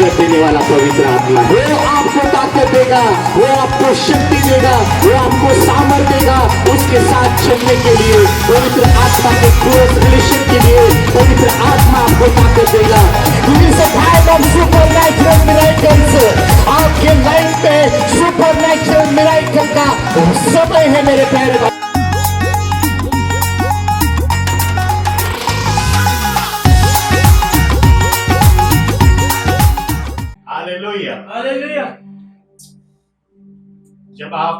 ताकत देने वाला पवित्र आत्मा, वो आपको ताकत देगा, वो आपको शक्ति देगा, वो आपको सामर्थ्य देगा उसके साथ चलने के लिए। पवित्र आत्मा के क्लोज रिलेशन के लिए पवित्र आत्मा आपको ताकत देगा। सुपरनैचुरल मिरेकल्स, आपके लाइफ में सुपरनैचुरल मिरेकल का समय है मेरे प्यारे भाई। Hallelujah, hallelujah. जब आप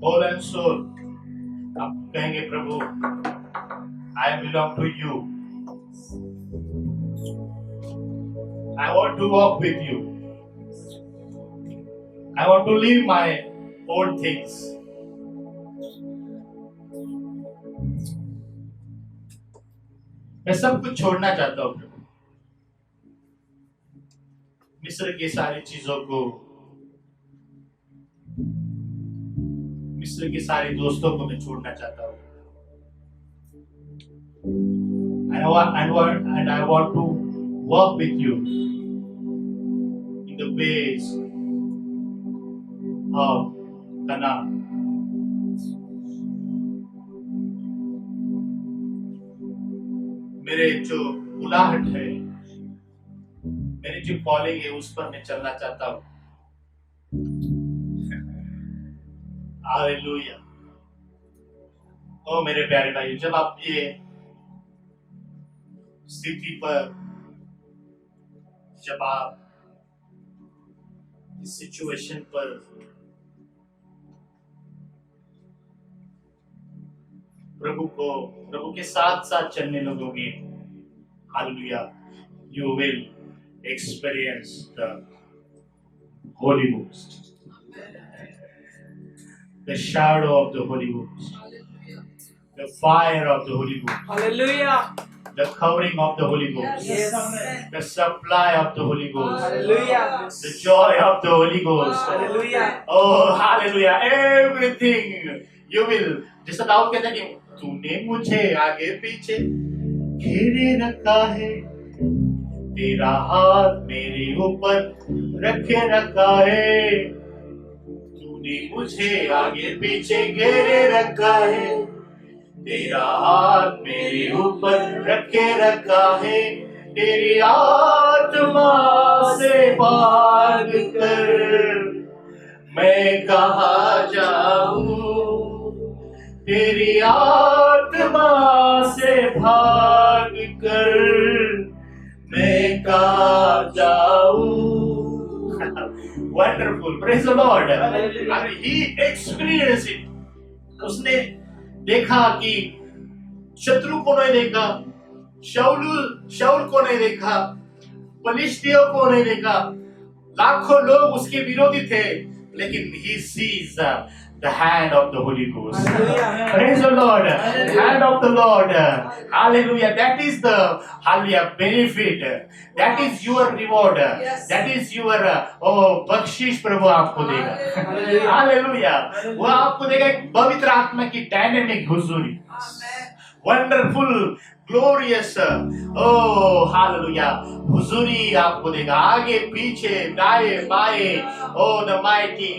होल एंड सोल आप कहेंगे प्रभु I belong to you, I want to walk with you, I want to leave my old things, मैं सब कुछ छोड़ना चाहता हूँ प्रभु। मिस्र की सारी चीजों को, मिस्र के सारे दोस्तों को मैं छोड़ना चाहता हूँ। And I want to walk with you in the ways of Canaan. मेरे जो बुलाहट है, मेरी जो कॉलिंग है उस पर मैं चलना चाहता हूँ। हालेलुया। ओ मेरे प्यारे भाई, जब आप ये स्थिति पर, जब आप इस सिचुएशन पर प्रभु के साथ साथ चलने लगोगे, hallelujah, you will experience the Holy Ghost, the shadow of the Holy Ghost, the fire of the Holy Ghost, Hallelujah. the covering of the Holy Ghost, Yes. the supply of the Holy Ghost, Hallelujah. the joy of the Holy Ghost. Hallelujah. Oh, hallelujah. Everything you will. जैसा दाऊद कहता है कि तूने मुझे आगे पीछे घेरे रखा है, तेरा हाथ मेरे ऊपर रखे रखा है, तूने मुझे आगे पीछे घेरे रखा है, तेरा हाथ मेरे ऊपर रखे रखा है, तेरी आत्मा से भाग कर मैं कहाँ जाऊं, तेरी आत्मा से भाग कर मैं कहाँ जाऊं। Wonderful, praise the Lord. And he experienced it. उसने देखा कि शत्रु को नहीं देखा, शाऊल को नहीं देखा, फलिस्तियों को नहीं देखा, लाखों लोग उसके विरोधी थे, लेकिन he sees the hand of the Holy Ghost. Hallelujah. Praise the Lord. The hand of the Lord. Hallelujah. That is the hallelujah benefit. That is your reward. Yes. That is your बख्शिश प्रभु आपको देगा. Hallelujah. वो आपको देगा एक पवित्र आत्मा की डायनेमिक हुजूरी. Wonderful, glorious, oh hallelujah, हुजूरी आपको देगा, आगे पीछे दाएं बाएं, oh the mighty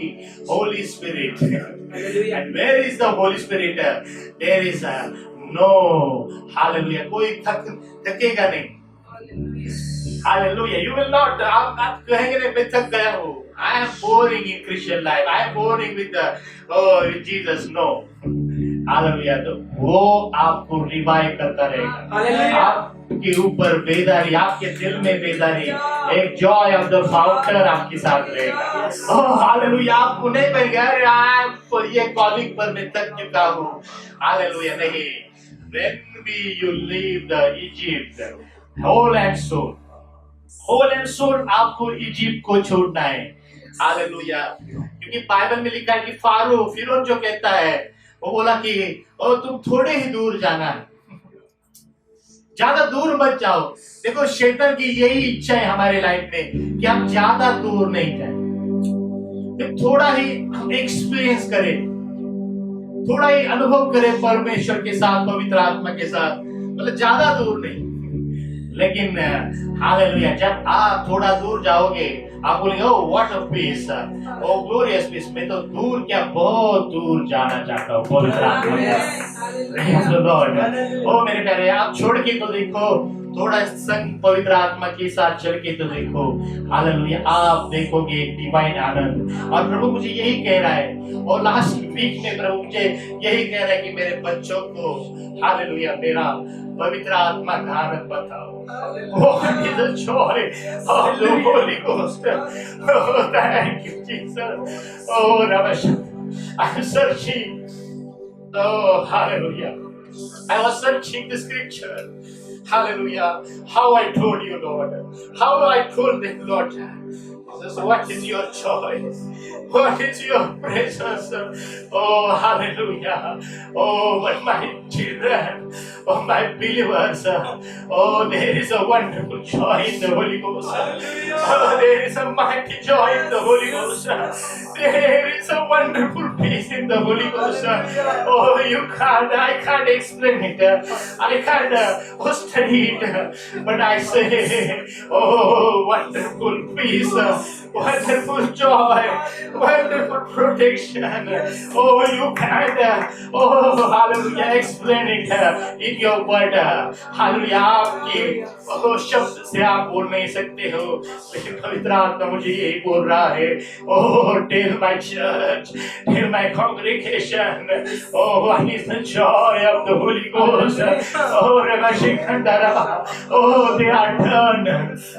Holy Spirit. And where is the Holy Spirit? There is no, hallelujah, कोई थकेगा नहीं. Hallelujah. You will not, आप कहेंगे नहीं मैं थक गया हूँ. I am boring in Christian life. I am boring with with Jesus. No. Hallelujah. तो वो आपको रिवाइव करता रहेगा. आपके ऊपर बेदारी, आपके दिल में बेदारी, एक जॉय ऑफ द फाउंटर आपके साथ रहेगा. Oh hallelujah. आपको नहीं कहेगा अरे आप ये कॉलिंग पर मैं थक चुका हूँ. हालेलुया नहीं. When you leave the Egypt, whole and soul आपको इजिप्ट को छोड़ना है. हालेलुया. क्योंकि बाइबल में लिखा है कि फिरौन जो कहता है, वो बोला कि ओ तुम थोड़े ही दूर जाना है, ज्यादा दूर मत जाओ. देखो शैतान की यही इच्छा है हमारे लाइफ में कि हम ज्यादा दूर नहीं जाए, थोड़ा ही एक्सपीरियंस करें, थोड़ा ही अनुभव करें परमेश्वर के साथ, पवित्र आत्मा के साथ. मतलब ज्यादा दूर नहीं, लेकिन हालेलुया जब आप थोड़ा दूर जाओगे आप बोलेंगे oh what a peace, oh glorious peace. मैं तो दूर क्या बहुत दूर जाना चाहता हूँ पवित्र आत्मा में। Praise the Lord। ओ मेरे प्यारे आप छोड़ के तो देखो, थोड़ा संग पवित्र आत्मा के साथ चल के तो देखो, हालेलुया आप देखोगे एक डिवाइन आनंद। और प्रभु मुझे यही कह रहा है, और लास्ट वीक में प्रभु मुझे यही कह रहा है कि मेरे बच्चों को हालेलुया मेरा पवित्र आत्मा का आनंद बताओ। What is the joy of the Holy Ghost? Oh, thank you, Jesus. Oh, Ramesh, I'm searching. Oh, hallelujah. I was searching the scripture. Hallelujah. How I told you, Lord. How I told them, Lord. Jesus, what is your joy? What is your presence? Oh, hallelujah. Oh, but my children, oh, my believers, oh, there is a wonderful joy in the Holy Ghost. Oh, there is a mighty joy in the Holy Ghost. There is a wonderful peace in the Holy Ghost. Oh, I can't explain it. I can't study it. But I say, oh, wonderful peace, wonderful joy, wonderful protection. Oh, you can't, oh, hallelujah, explain it in your word. Hallelujah, आपकी शब्द से आप बोल नहीं सकते हो, लेकिन पवित्र आत्मा मुझे यही बोल रहा है। Oh, tell my church, tell my congregation, oh, what is the joy of the Holy Ghost? Oh, oh, they are done.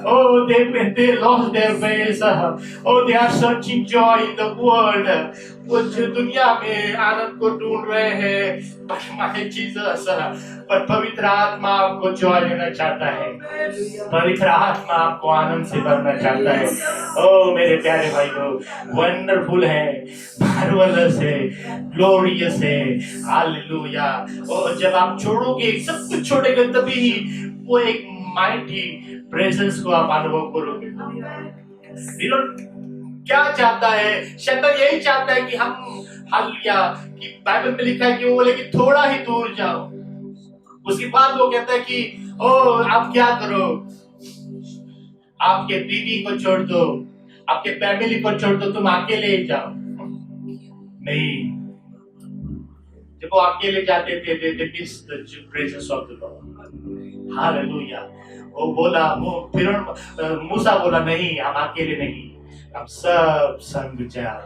Oh, they lost their ways. Oh, they are searching joy in the world. वो जो दुनिया में आनंद को ढूंढ रहे हैं, but my Jesus, पर पवित्र आत्मा आपको जॉय देना चाहता है। पवित्र आत्मा आपको आनंद से भरना चाहता है। ओ मेरे प्यारे भाइयों, वंडरफुल है, मार्वलस है, ग्लोरियस है, हालेलुया। और जब आप छोड़ोगे, सब कुछ छोड़ेंगे, तभी वो एक माइटी प्रेजेंस को आप अनुभव करोगे। क्या चाहता है शैतान? यही चाहता है कि हम हालेलुया, कि बाइबल में लिखा है कि वो बोले कि थोड़ा ही दूर जाओ। उसके बाद वो कहता है कि ओ आप क्या करो, आपके बीवी को छोड़ दो, आपके फैमिली को छोड़ दो, तुम अकेले ही जाओ। नहीं, जब वो अकेले जाते थे, they missed the presence of the Lord। Hallelujah. वो बोला, फिर मूसा बोला नहीं, हम अकेले नहीं, हम सब संग जाए।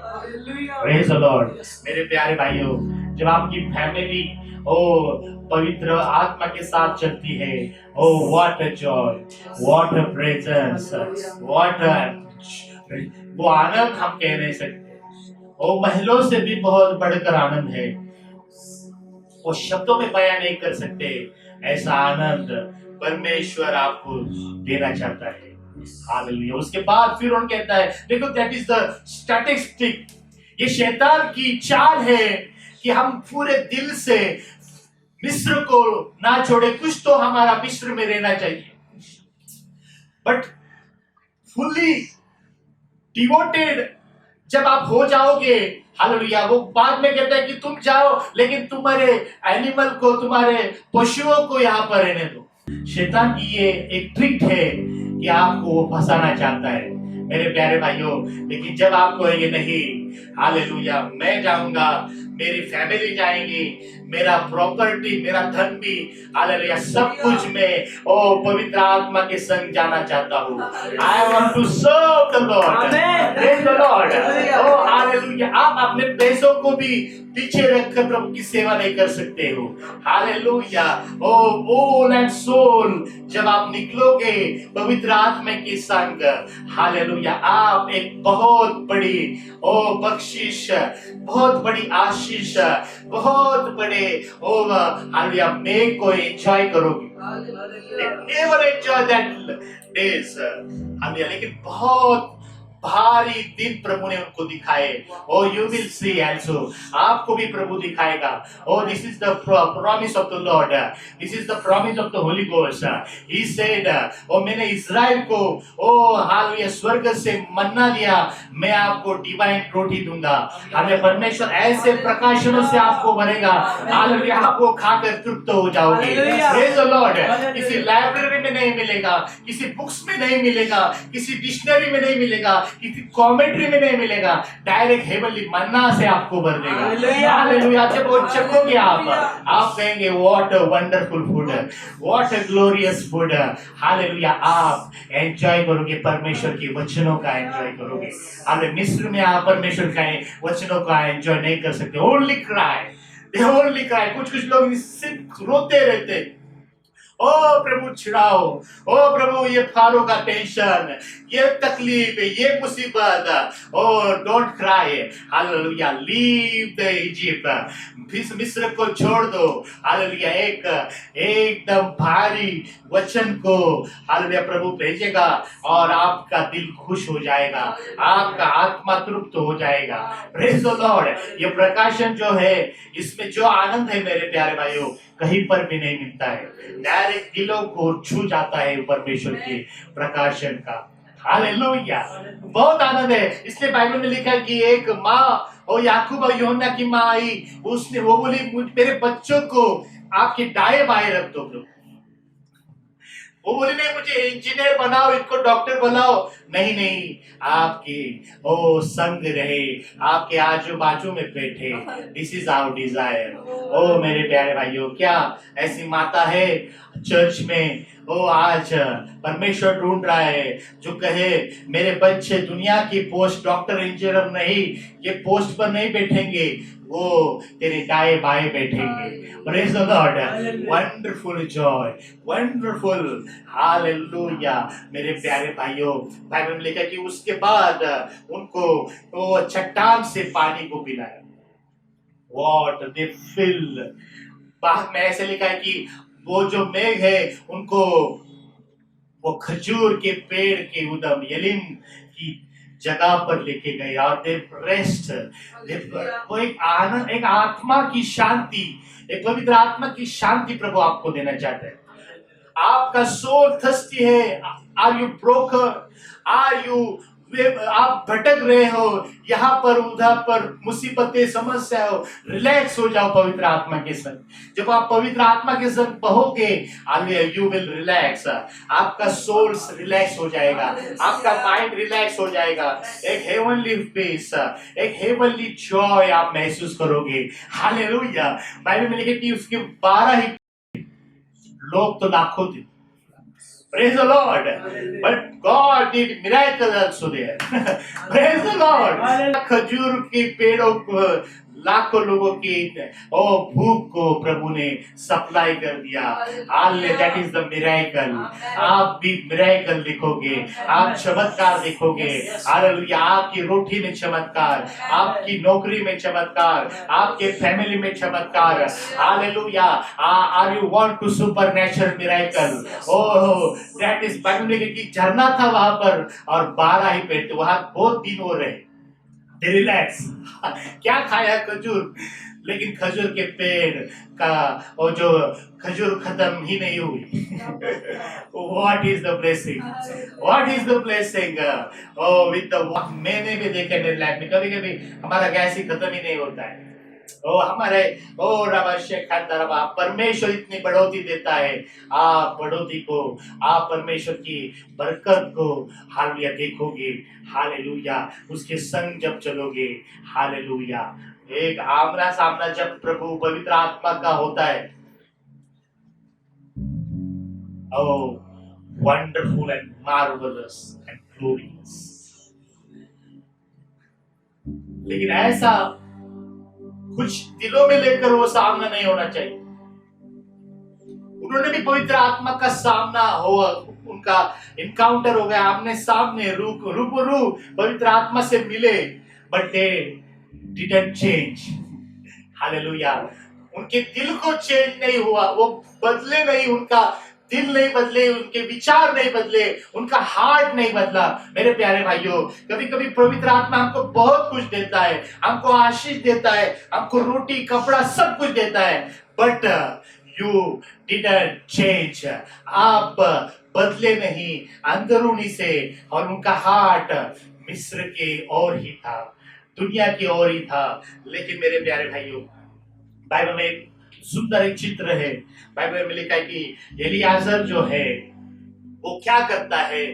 Praise the Lord. मेरे प्यारे भाइयों, जब आपकी फैमिली ओ पवित्र आत्मा के साथ चलती है, oh what a joy, what a presence, what a, वो आनंद हम कह नहीं सकते। वो महलों से भी बहुत बढ़कर आनंद है, वो शब्दों में बयां नहीं कर सकते। ऐसा आनंद परमेश्वर आपको देना चाहता है। हालेलुया। उसके बाद फिर उन्होंने कहता है, देखो दैट इज द स्टैटिस्टिक, ये शैतान की चाल है कि हम पूरे दिल से मिस्र को ना छोड़े, कुछ तो हमारा मिस्र में रहना चाहिए, बट फुल्ली डिवोटेड जब आप हो जाओगे, हालेलुया, वो बाद में कहता है कि तुम जाओ, लेकिन तुम्हारे एनिमल को, तुम्हारे पशुओं को यहाँ पर रहने दो। शैतान की ये एक ट्रिक है कि आपको वो फंसाना चाहता है मेरे प्यारे भाइयों। लेकिन जब आप कहेंगे नहीं, हालेलुया, मैं जाऊंगा, मेरी फैमिली जाएंगी, मेरा प्रॉपर्टी, मेरा धन भी, हालेलुया, सब कुछ मैं ओ पवित्र आत्मा के संग जाना चाहता हूँ। I want to serve the lord, praise the lord. Oh hallelujah. आप अपने पैसों को भी पीछे रखकर प्रभु की सेवा नहीं कर सकते हो। हालेलुया। ओ बोल एंड सोल, जब आप निकलोगे पवित्र आत्मा के संग, हालेलुया, आप एक बहुत बड़ी ओ बख्शिश, बहुत बड़ी आशीष, बहुत बड़े ओ हालेलुया में को एंजॉय करोगे। Never enjoy that days, hallelujah, लेकिन बहुत भारी दिन प्रभु ने उनको दिखाए। Oh you will see also, आपको भी प्रभु दिखाएगा। Oh this is the promise of the lord, this is the promise of the Holi ghost. He said, oh मैंने इज़राइल को ओ हालेलुया स्वर्ग से मन्ना दिया, मैं आपको डिवाइन रोटी दूंगा। हमें परमेश्वर ऐसे प्रकाशनों से आपको भरेगा, हालेलुया, आपको खाकर तृप्त हो जाओगे। Praise the Lord. किसी लाइब्रेरी में नहीं मिलेगा, किसी बुक्स में नहीं मिलेगा, किसी डिक्शनरी में नहीं मिलेगा, किसी कमेंट्री में नहीं मिलेगा, डायरेक्ट हेवनली मन्ना से आपको भर देगा। हालेलुया। जब वो चखोगे आप कहेंगे what a wonderful food, what a glorious food. Hallelujah. आप एंजॉय करोगे, परमेश्वर के वचनों का एंजॉय करोगे। हालेलुया। मिस्र में आप परमेश्वर का वचनों का एंजॉय नहीं कर सकते। Only cry, they only cry. कुछ लोग सिर्फ रोते रहते, ओ प्रभु छिड़ाओ, ओ प्रभु ये फारो का टेंशन, ये तकलीफ, ये मुसीबत, oh don't cry. Hallelujah. Leave the Egypt, मिस्र को छोड़ दो। हालेलुया। एकदम भारी वचन को हालेलुया प्रभु भेजेगा और आपका दिल खुश हो जाएगा, आपका आत्मा तृप्त हो जाएगा। Praise the Lord. ये प्रकाशन जो है, इसमें जो आनंद है मेरे प्यारे भाइयों, कहीं पर भी नहीं मिलता है। डायरेक्ट दिलों को छू जाता है परमेश्वर के प्रकाशन का। हालेलुया। बहुत आनंद है। इसलिए बाइबल में लिखा है कि एक माँ और याकूब और यूहन्ना की माँ आई, उसने वो बोली मेरे बच्चों को आपके दाएं बाएं रख दो प्रभु। वो बोली नहीं मुझे इंजीनियर बनाओ, इनको डॉक्टर बनाओ, नहीं, आपके ओ संग रहे, आपके आजू बाजू में बैठे। This is our desire. ओ मेरे प्यारे भाइयों, क्या ऐसी माता है चर्च में? ओ आज परमेश्वर ढूंढ रहा है जो कहे मेरे बच्चे दुनिया की पोस्ट, डॉक्टर इंजीनियर नहीं, ये पोस्ट पर नहीं बैठेंगे, वो तेरे दाएं बाएं बैठेंगे। Praise the lord. Wonderful Joy, wonderful. Hallelujah. मेरे प्यारे भाइयों, बाइबल में लिखा कि उसके बाद उनको वो चट्टान से पानी को पिलाया। What they feel. बाद में ऐसे लिखा है कि वो जो मेघ है उनको वो खजूर के पेड़ के उदम यलीम की जगह पर लेके गए और दे रेस्ट। वो एक आनंद, एक आत्मा की शांति, एक पवित्र आत्मा की शांति प्रभु आपको देना चाहते हैं। आपका सोल थर्स्टी है। Are you broken? Are you, आप भटक रहे हो यहाँ पर उधर पर, मुसीबतें, समस्या हो, रिलैक्स हो जाओ पवित्र आत्मा के संग। जब आप पवित्र आत्मा के संग बहोगे, यू विल रिलैक्स। आपका सोल रिलैक्स हो जाएगा, आपका माइंड रिलैक्स हो जाएगा। एक हेवनली पीस, एक हेवनली जॉय आप महसूस करोगे। हालेलुया। बाइबल में लिखे कि उसके 12 ही लोग तो लाखों थे। Praise the Lord. But God did miracles also there. Praise the Lord. खजूर के पेड़ों को, लाखों लोगों की ओ भूख को प्रभु ने सप्लाई कर दिया। Hallelujah. That is the miracle. आप भी मिरेकल देखोगे, आप चमत्कार देखोगे। हालेलुया। आपकी रोटी में चमत्कार, आपकी नौकरी में चमत्कार, आपके फैमिली में चमत्कार। Hallelujah. Are you want to supernatural miracle? Oh that is, Bible में कि झरना था वहां पर और 12 ही पेड़ थे, वहां बहुत दिन हो रहे। रिलैक्स। क्या खाया? खजूर। लेकिन खजूर के पेड़ का और जो खजूर खत्म ही नहीं हुई। What is the blessing? What is the blessing? Oh, with the मैंने भी देखा मेरे लाइफ में, कभी कभी हमारा गैस ही खत्म ही नहीं होता है। ओ हमारे ओ रबा परमेश्वर इतनी बढ़ोतरी देता है। आप बढ़ोतरी को, आप परमेश्वर की बरकत को हालेलुया देखोगे। हालेलुया। उसके संग जब चलोगे, हालेलुया, एक आमना सामना जब प्रभु पवित्र आत्मा का होता है, ओ wonderful and marvellous and glorious. लेकिन ऐसा कुछ दिलों में लेकर वो सामना नहीं होना चाहिए। उन्होंने भी पवित्र आत्मा का सामना हुआ, उनका इनकाउंटर हो गया, आमने सामने, रूबरू पवित्र आत्मा से मिले, but they didn't change. Hallelujah. उनके दिल को चेंज नहीं हुआ, वो बदले नहीं, उनका दिल नहीं बदले, उनके विचार नहीं बदले, उनका हार्ट नहीं बदला। मेरे प्यारे भाइयों, कभी कभी पवित्र आत्मा हमको बहुत कुछ देता है, हमको आशीष देता है, हमको रोटी कपड़ा सब कुछ देता है, बट यू डिडंट चेंज। आप बदले नहीं अंदरूनी से। और उनका हार्ट मिस्र के और ही था, दुनिया की ओर ही था। लेकिन मेरे प्यारे भाइयों, बाइबल में एक सुंदर एक चित्र है। बाइबल में लिखा है कि एलियाजर जो है वो क्या करता है,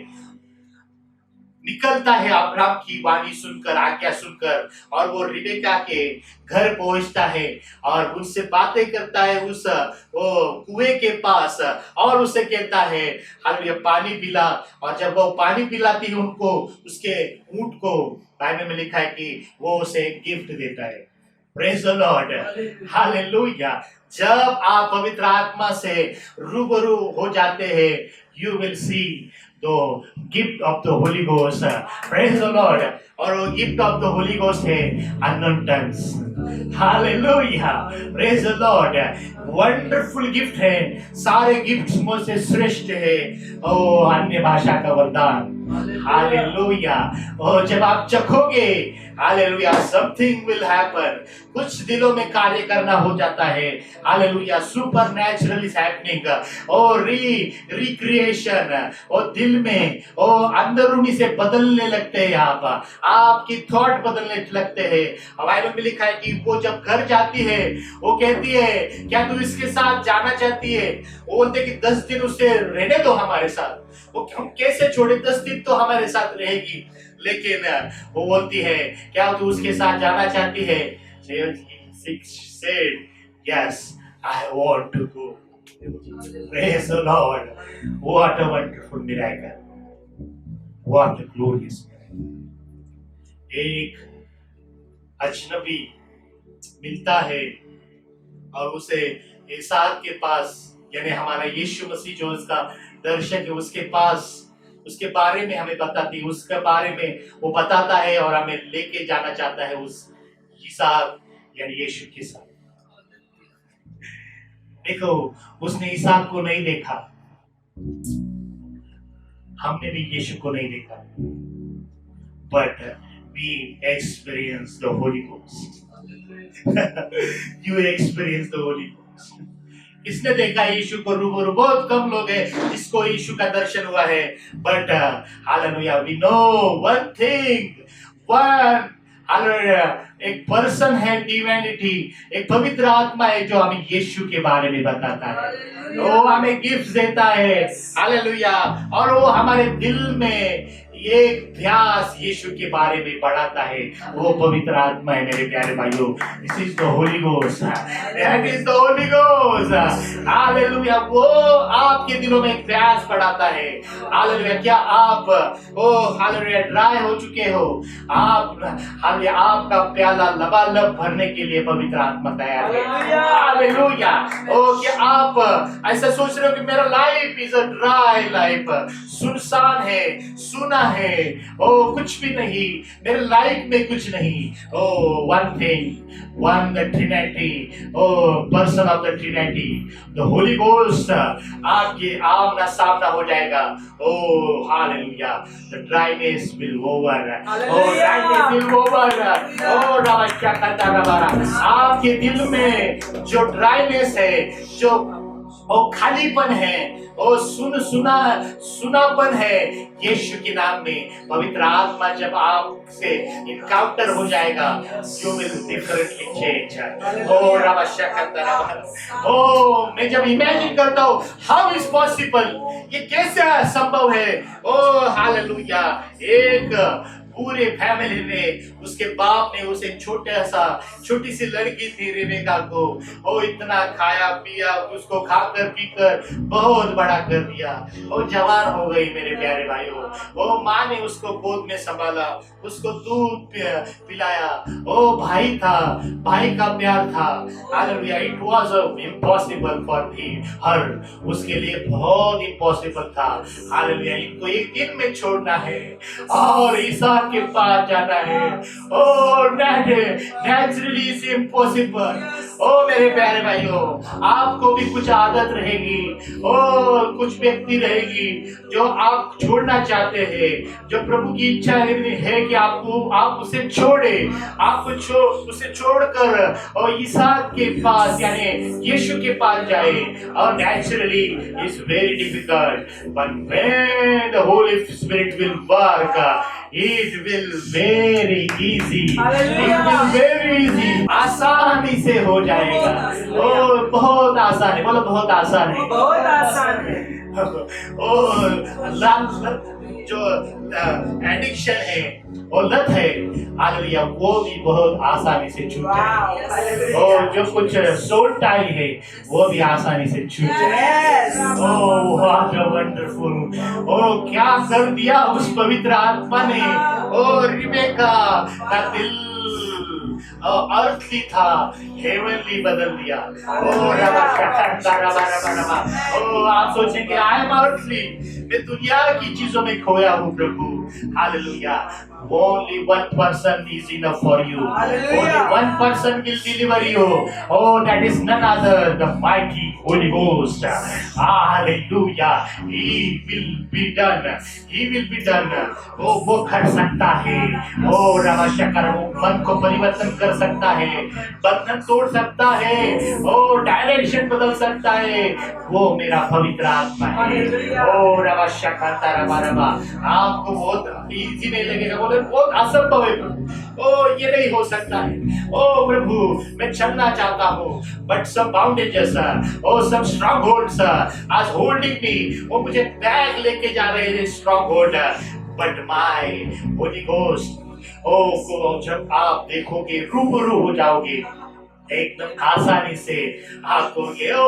निकलता है अब्राम की वाणी सुनकर, आज्ञा सुनकर, और वो रिबेका के घर पहुंचता है और उनसे बातें करता है उस वो कुएं के पास, और उसे कहता है हालेलुया पानी पिला। और जब वो पानी पिलाती है उनको, उसके ऊंट को, बाइबल में लिखा है कि वो उसे गिफ्ट देता है। Praise the lord, hallelujah. जब आप पवित्र आत्मा से रूबरू हो जाते हैं, you will see the gift of the Holi ghost. Praise the lord. और वो gift of the Holi ghost है unknown tongues. Hallelujah, praise the lord. Wonderful gift है, सारे गिफ्ट्स में से श्रेष्ठ है ओ अन्य भाषा का वरदान। हालेलुया। और जब आप चखोगे, हालेलुया, समथिंग विल हैपन। कुछ दिलों में कार्य करना हो जाता है। Hallelujah, supernatural is happening. और रिक्रिएशन और दिल में और अंदरूनी से बदलने लगते हैं। आपकी थॉट बदलने लगते हैं। बाइबल में लिखा है कि वो जब घर जाती है, वो कहती है क्या तू इसके साथ जाना चाहती है? वो बोलते कि 10 दिन उसे रहने दो हमारे साथ। वो हम कैसे छोड़े, 10 दिन तो हमारे साथ रहेगी। लेकिन वो बोलती है क्या तू उसके साथ जाना चाहती है? Yes, I want to go. Praise the Lord. What a wonderful miracle. What a glorious miracle. एक अजनबी मिलता है और उसे इसहाक के पास, यानी हमारा यीशु मसीह जो उसका दर्शक है, उसके पास, उसके बारे में हमें बताती है, उसके बारे में वो बताता है और हमें लेके जाना चाहता है उस इसहाक यानी यीशु के साथ। देखो, उसने इसहाक को नहीं देखा, हमने भी यीशु को नहीं देखा, but we experience the Holy Ghost. You experience the Holy Ghost. किसने देखा यीशु को रूबरू? बहुत कम लोग हैं जिसको यीशु का दर्शन हुआ है। But hallelujah, we know one thing, one hallelujah, एक पर्सन है, डिविनिटी, एक पवित्र आत्मा है जो हमें यीशु के बारे में बताता है। वो हमें गिफ्ट देता है। हालेलुया। और वो हमारे दिल में एक ध्यास यीशु के बारे में बढ़ाता है। वो पवित्र आत्मा है मेरे प्यारे भाइयों। This is the Holi ghost, that is the Holi ghost. Hallelujah. वो आपके दिलों में एक ध्यास बढ़ाता है। हालेलुया। क्या आप हालेलुया ड्राई हो चुके हो? आप हालेलुया, आपका प्याला लबालब भरने के लिए पवित्र आत्मा तैयार है। हालेलुया। क्या आप ऐसा सोच रहे हो कि मेरा life is a dry life, सुनसान है, सुना है, कुछ भी नहीं, मेरे लाइफ में कुछ नहीं। One thing, one the Trinity, person of the Trinity, the Holi ghost आपके आमना सामना हो जाएगा। Hallelujah. The dryness will over, dryness will over. क्या करता रबारा, आपके दिल में जो ड्राइनेस है, जो खालीपन है, सुनापन है, यीशु के नाम में पवित्र आत्मा जब आपसे इनकाउंटर हो जाएगा, you will differently change. मैं जब इमेजिन करता हूँ how is possible, ये कैसे संभव है? हालेलुया। एक पूरे फैमिली में उसके बाप ने उसे छोटी सी लड़की थी रेबेका को इतना खाया पिया, उसको खाकर पीकर बहुत बड़ा कर दिया। वो जवान हो गई मेरे प्यारे भाइयों। वो माँ ने उसको गोद में संभाला, उसको दूध पिलाया। भाई था, भाई का प्यार था। Hallelujah. It was impossible for her, उसके लिए बहुत इम्पॉसिबल था। हालेलुया। इनको एक दिन में छोड़ना है और ईसा के पास जाना है। Naturally is impossible. ओ मेरे प्यारे भाइयों, आपको भी कुछ आदत रहेगी, ओ कुछ व्यक्ति रहेगी जो आप छोड़ना चाहते हैं, जो प्रभु की इच्छा है कि आप उसे छोड़े, उसे छोड़कर और इसहाक के पास यानी यीशु के पास जाए। और naturally it's very difficult, but when the Holi spirit will work it will very easy, it will very easy, आसानी से हो जाएगा। ओ बहुत आसान है, बोलो बहुत आसान है, बहुत आसान है। ओ जो एडिक्शन है और लत है, हालेलुया, वो भी बहुत आसानी से छूट जाए। और जो कुछ सोल टाई है वो भी आसानी से छूट जाए। ओह व्हाट अ वंडरफुल, ओह क्या कर दिया उस पवित्र आत्मा ने। और रिबेका का दिल अर्थली था, हेवनली बदल दिया। आप सोचेंगे आई एम अर्थली, मैं दुनिया की चीजों में खोया हूँ प्रभु। Hallelujah, only one person is enough for you, only one person will deliver you, oh that is none other the mighty Holy Ghost। Hallelujah, he will be done, he will be done। वो कर सकता है, ओ रवाशकर, वो मन को परिवर्तन कर सकता है, बंधन तोड़ सकता है, ओ डायरेक्शन बदल सकता है, वो मेरा पवित्र आत्मा है। ओ रवाशकर तारा, आपको बहुत इजी नहीं लगेगा, बोले बहुत असंभव है प्रभु, ओ ये नहीं हो सकता है। ओ प्रभु मैं चलना चाहता हूँ, बट some bondages, ओ some strongholds are holding me, वो मुझे बैग लेके जा रहे हैं stronghold, but my Holy Ghost, ओ को जब आप देखोगे रूबरू हो जाओगे एकदम आसानी से, आप कहोगे oh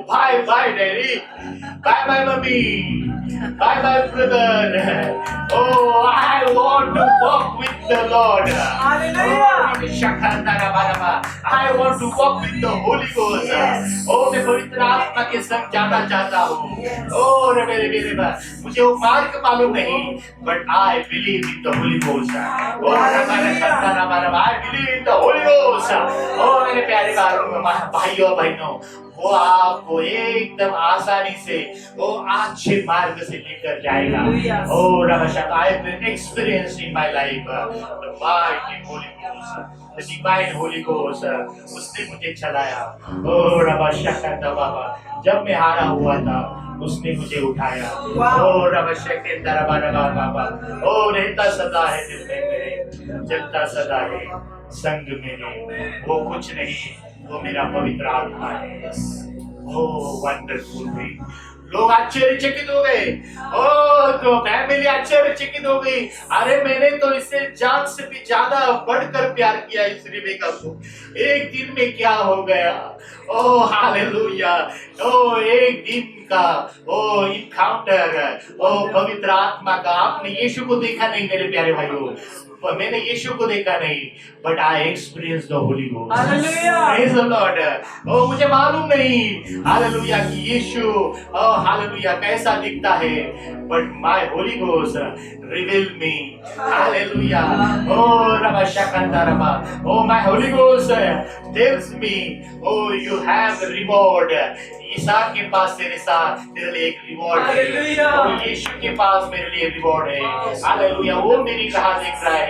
bye bye daddy, bye bye mummy, bye bye brother, oh I want to walk with the Lord, I want to walk with the Holy Ghost, oh मैं पवित्र आत्मा के संग जाना चाहता हूँ। ओ मेरे मुझे वो मार्ग मालूम नहीं, but I believe in the Holy Ghost, oh I believe in the Holy Ghost। ओ मेरे प्यारे भाइयों बहनों, वो आपको एकदम आसानी से वो अच्छे मार्ग से लेकर जाएगा। ओ रवशक, I have experienced in my life the mighty Holy Ghost, the divine Holy Ghost, उसने मुझे चलाया। ओ रवशक बाबा, जब मैं हारा हुआ था उसने मुझे उठाया। ओ रवशक बाबा, ओ रहता सदा है दिल में मेरे, जलता सदा है संग मेरे, वो कुछ नहीं, वो मेरा पवित्र आत्मा है। ओह वंडरफुल वे, लोग आश्चर्यचकित हो गए, ओ तो फैमिली आश्चर्यचकित हो गई। अरे मैंने तो इससे जान से भी ज्यादा बढ़कर प्यार किया इस रिबेका को, एक दिन में क्या हो गया। ओ हालेलुया, ओ एक दिन का ओ इनकाउंटर, ओ पवित्र आत्मा का। आपने यीशु को देखा नहीं मेरे प्यारे भाइयों, मैंने यीशु को देखा नहीं, but I experience the Holi ghost. Praise the lord. ओ मुझे मालूम नहीं हालेलुया कि यीशु हालेलुया कैसा दिखता है, but my holy ghost reveal me. Hallelujah. ओ रबा शकंदा रबा, oh my holy ghost tells me, oh you have reward. Isa के पास तेरे लिए एक रिवॉर्ड है, और यीशु के पास मेरे लिए रिवॉर्ड है। हालेलुया। वो मेरी राह देख रहा है।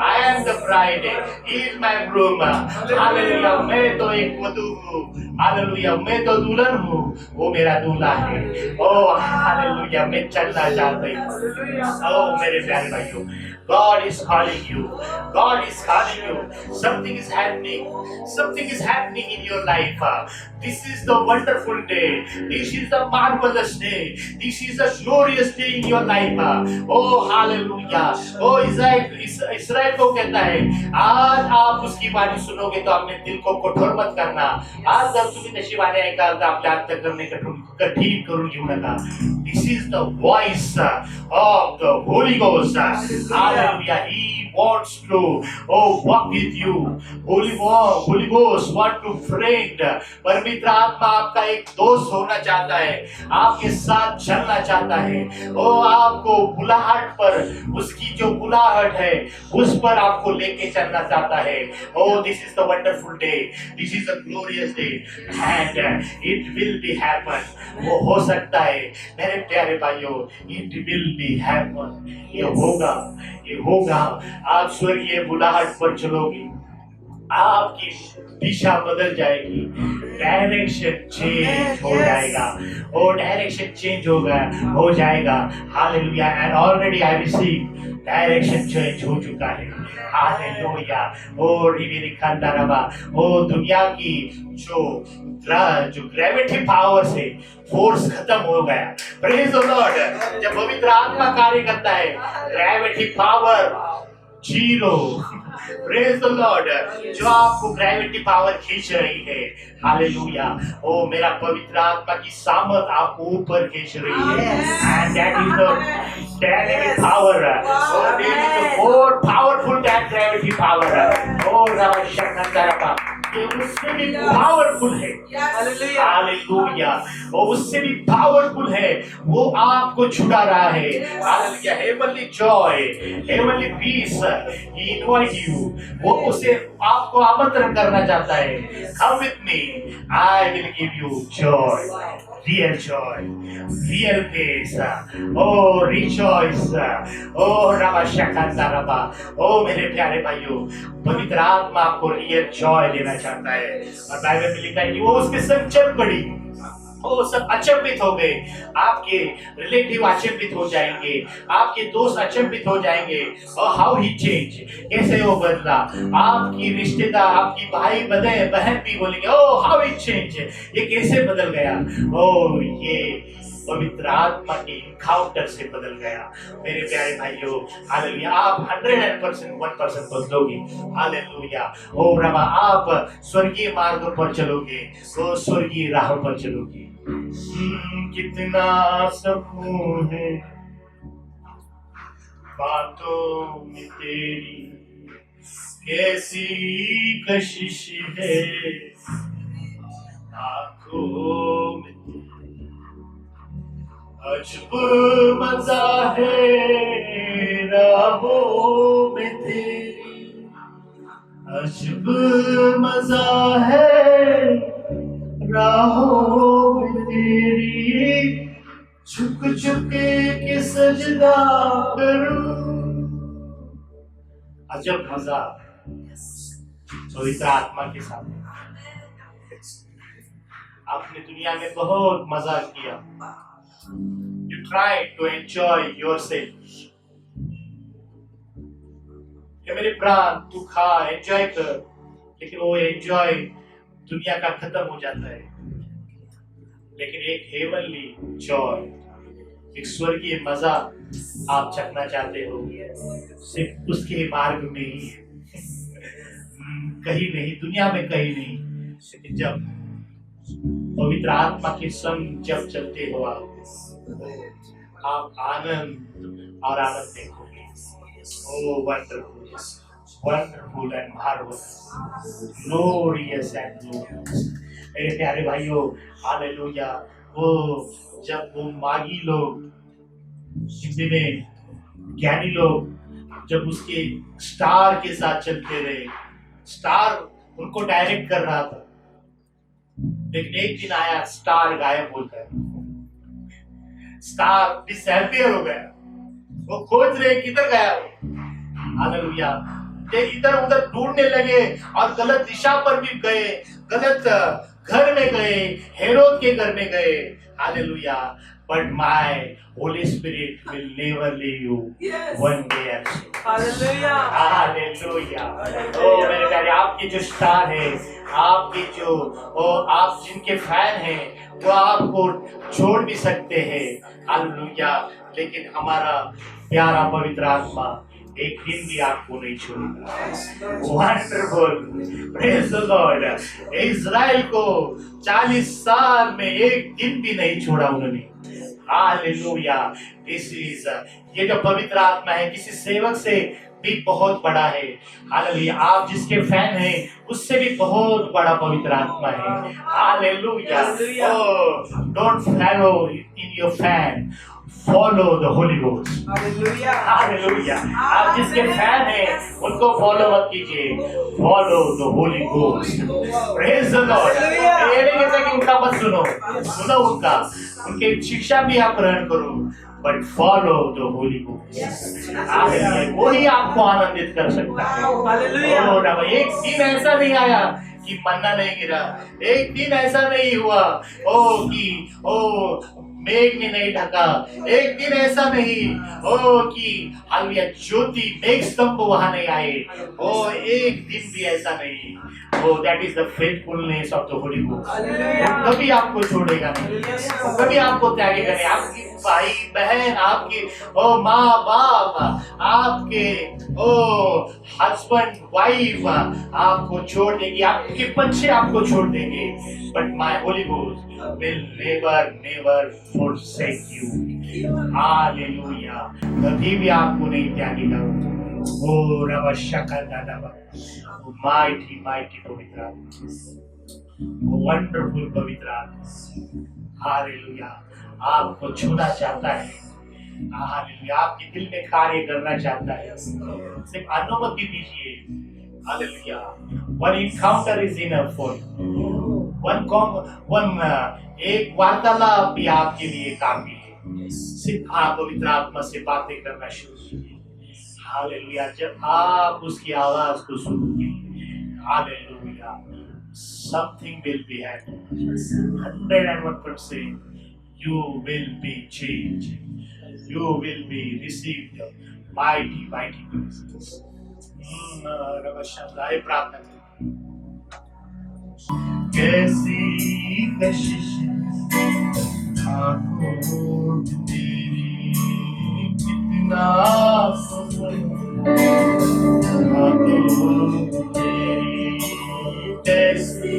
I am the bride, he is my groom. Hallelujah. मैं तो एक वधू हूँ। हालेलुया। मैं तो दुल्हन हूँ, वो मेरा दूल्हा है। ओ हालेलुया। मैं चलना चाहता हूँ। ओ मेरे प्यारे भाइयों, God is calling you. God is calling you. Something is happening. Something is happening in your life. This is the wonderful day. This is the marvelous day. This is the glorious day in your life. Oh hallelujah. Oh इस्राएल को कहता है, आज आप उसकी वाणी सुनोगे तो अपने दिल को कठोर मत करना। आज तुम्ही नशिबाने ऐकाल तर आपल्या अर्थ करणे कठीण करून घेऊ नका. This is the voice of the Holi ghost. Hallelujah. He wants to walk with you. Holy ghost want to friend. पवित्र आत्मा आपका एक दोस्त होना चाहता है, आपके साथ चलना चाहता है. आपको बुलाहट पर, उसकी जो बुलाहट है उस पर आपको लेके चलना चाहता है. This is the wonderful day. This is a glorious day and it will be happen. वो हो सकता है मेरे प्यारे भाइयों, इट विल बी हैपन. ये होगा, ये होगा. आप स्वर्गीय बुलाहट पर चलोगे, आपकी दिशा बदल जाएगी, डायरेक्शन चेंज हो जाएगा. डायरेक्शन चेंज हो जाएगा. Hallelujah. And already I receive direction change हो चुका है. हालेलुया. रिवेरी खंडारबा. दुनिया की जो ग्रेविटी पावर से फोर्स खत्म हो गया. Praise the Lord. जब पवित्र आत्मा कार्य करता है, gravity power zero. Praise the Lord. जो आपको ग्रेविटी पावर खींच रही है, हालेलुया, मेरा पवित्र आत्मा की सामर्थ आपको ऊपर खींच रही है. And that is the dynamic power. That is the more powerful that gravity power. उससे भी पावरफुल है. हालेलुया. उससे भी पावरफुल है. वो आपको छुड़ा रहा है. Hallelujah. Heavenly joy, heavenly peace, he invite you. वो उसे आपको आमंत्रण करना चाहता है. Come with me, I will give you joy, real joy, real peace. Rejoice. रबा. मेरे प्यारे भाइयों, पवित्र आत्मा आपको रियल जॉय देना चाहता है. और बाइबल में लिखा है कि वो उसके संग चल पड़ी. सब अचंभित हो गए. आपके रिलेटिव अचंभित हो जाएंगे, आपके दोस्त अचंभित हो जाएंगे. और हाउ ही चेंज, कैसे वो बदला. आपकी रिश्तेदार, आपकी भाई बहन भी बोलेंगे हाउ ही चेंज, ये कैसे बदल गया. ये पवित्र आत्मा के इनकाउंटर से बदल गया. मेरे प्यारे भाइयों, हालेलुया. आप 100% बदलोगे. हालेलुया. रबा. आप स्वर्गीय मार्ग पर चलोगे, स्वर्गीय राह पर चलोगे. कितना सुकून है बातों में तेरी, कैसी कशिश है आंखों में. अजब मजा है राहों में तेरी, अजब मजा है राहों में तेरी. झुक झुक के सजदा करूं. अजब मजा पवित्र आत्मा के साथ. आपने दुनिया में बहुत मजा किया. You try to enjoy yourself. ये मेरे प्राण, तू खा, एंजॉय कर. लेकिन वो एंजॉय दुनिया का खत्म हो जाता है. लेकिन एक हेवनली जॉय, एक स्वर्गीय मजा आप चखना चाहते हो, सिर्फ उसके मार्ग में ही है. कहीं नहीं, दुनिया में कहीं नहीं. लेकिन जब पवित्र आत्मा के संग जब चलते हो आप आनंद और आनंद देखोगे. Wonderful and marvellous, glorious and glorious. मेरे प्यारे भाइयों, हालेलुया. जब वो मागी लोग, हिंदी में ज्ञानी लोग, जब उसके स्टार के साथ चलते रहे, स्टार उनको डायरेक्ट कर रहा था. लेकिन एक दिन आया, स्टार गायब हो गया. स्टार डिसअपीयर हो गया. वो खोज रहे किधर गया. हालेलुया. इधर उधर ढूंढने लगे और गलत दिशा पर भी गए, गलत घर में गए, हेरोद के घर में गए. Hallelujah. But my Holy Spirit will never leave you one day also. Hallelujah. Hallelujah. मेरे प्यारे, आपके जो स्टार है, आपके जो आप जिनके फैन हैं, वो आपको छोड़ भी सकते हैं. हालेलुया. लेकिन हमारा प्यारा पवित्र आत्मा एक दिन भी आपको नहीं छोड़ेगा। Wonderful, praise the Lord. Israel को 40 साल में एक दिन भी नहीं छोड़ा उन्होंने। हालेलुया। दिस इज, ये जो पवित्र आत्मा है किसी सेवक से भी बहुत बड़ा है। हालेलुया। आप जिसके फैन हैं उससे भी बहुत बड़ा पवित्र आत्मा है। Hallelujah. Oh, don't follow in your fan, follow the holy ghost. Hallelujah. आप जिसके फैन हैं उनको फॉलो मत कीजिए, follow the holy ghost. Praise the Lord. ये नहीं कहता कि उनका मत सुनो, सुनो उनका, उनके शिक्षा भी आप ग्रहण करो, but follow the holy ghost. Hallelujah. वही आपको आनंदित कर सकता है। ओह, एक दिन ऐसा नहीं आया कि मन्ना नहीं गिरा, एक दिन ऐसा नहीं हुआ कि मेघ ने नहीं ढका, एक दिन ऐसा नहीं कि हालेलुया ज्योति मेघ स्तंभ वहां नहीं आए, एक दिन भी ऐसा नहीं। That is the faithfulness of the holy ghost. कभी आपको छोड़ेगा नहीं, कभी आपको त्यागेगा नहीं। आपकी भाई बहन, आपकी माँ बाप, आपके हस्बैंड वाइफ आपको छोड़ देगी, आपके बच्चे आपको छोड़ देंगे, but my Holi ghost will never forsake you। Hallelujah. कभी भी आपको नहीं त्यागेगा। ओ रब शकर दादा, माइटी पवित्र आत्मा, वंडरफुल पवित्र आत्मा। हालेलुया। आपको छूना चाहता है। हालेलुया। आपके दिल में कार्य करना चाहता है, सिर्फ अनुमति दीजिए। Hallelujah. One encounter is enough for you। एक वार्तालाप भी आपके लिए काफी है। सिर्फ आप पवित्र आत्मा से बातें करना शुरू कीजिए। हालेलुया। जब आप उसकी आवाज को सुनोगे, hallelujah, something will be happening। 101% you will be changed, you will be received the mighty blessings। प्रार्थना कैसी कशिश आंखों तेरी कितना आंखों तेरी कैसी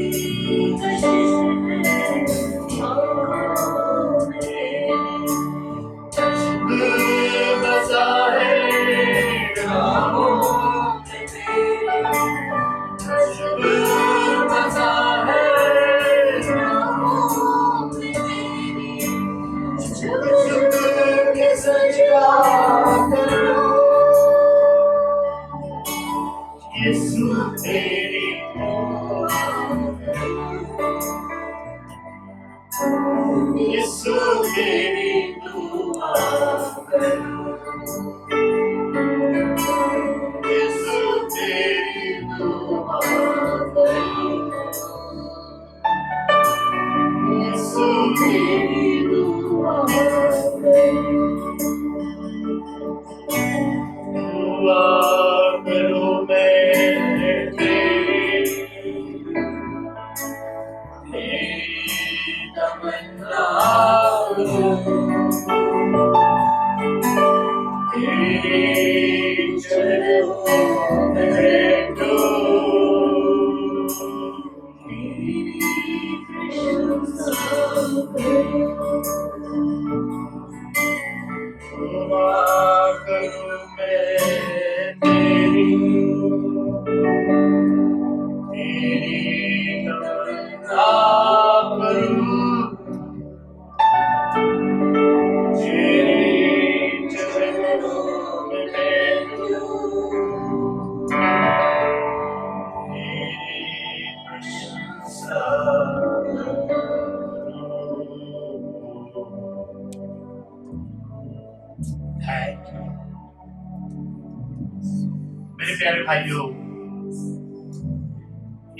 मेरे प्यारे भाइयों,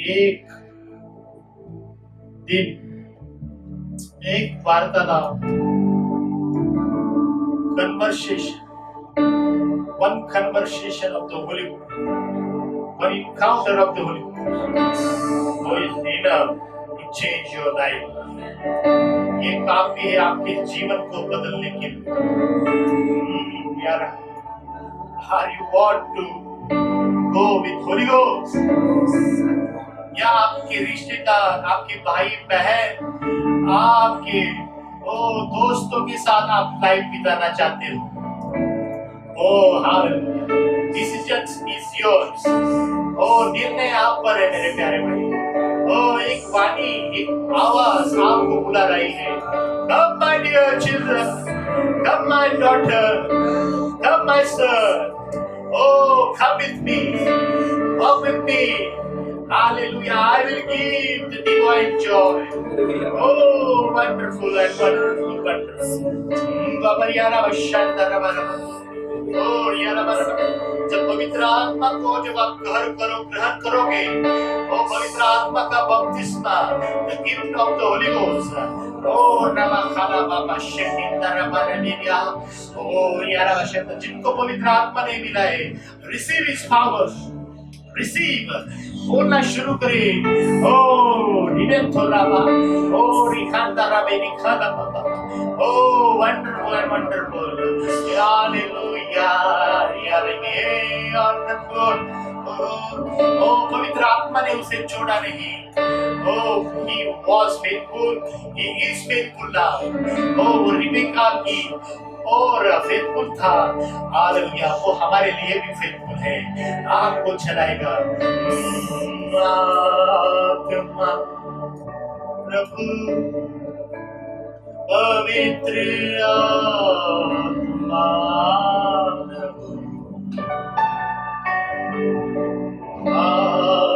एक दिन, एक वार्तालाप, one conversation of the Holy Ghost, one encounter of the Holy Ghost, is enough to change your life। ये काफी है आपके जीवन को बदलने के लिए। प्यारा Are you want to go with Holy Ghost? या आपके रिश्तेदार, आपके भाई बहन, आपके दोस्तों के साथ आप लाइफ बिताना चाहते हो? Hallelujah, decision is yours. निर्णय आप पर है मेरे प्यारे भाई। एक वाणी, एक आवाज आपको बुला रही है। Come my dear children, come my daughter, come my son, come with me, walk with me. Hallelujah, I will give the divine joy. Wonderful and wonderful, wonderful. Baba yara vashandara bara, yara bara। जब पवित्र आत्मा को जब आप ग्रहण करोगे, पवित्र आत्मा का बपतिस्मा, the gift of the Holy Ghost, नमा खाला बाबा शेकिंदरा बारेलिया, यारा वशंत, जिनको पवित्र आत्मा ने मिला है, receive his power, receive, बोलना शुरू करें। निबेंथोलाबा, रिखांदारा बेनिखाला बाबा, wonderful and wonderful, hallelujah, wonderful। पवित्र आत्मा ने उसे छोड़ा नहीं। He was faithful, he is faithful now। वो रिबेका की और फेथफुल था। हालेलुया, वो हमारे लिए भी फेथफुल है, आपको चलाएगा। आत्मा प्रभु, पवित्र आत्मा प्रभु, आत्मा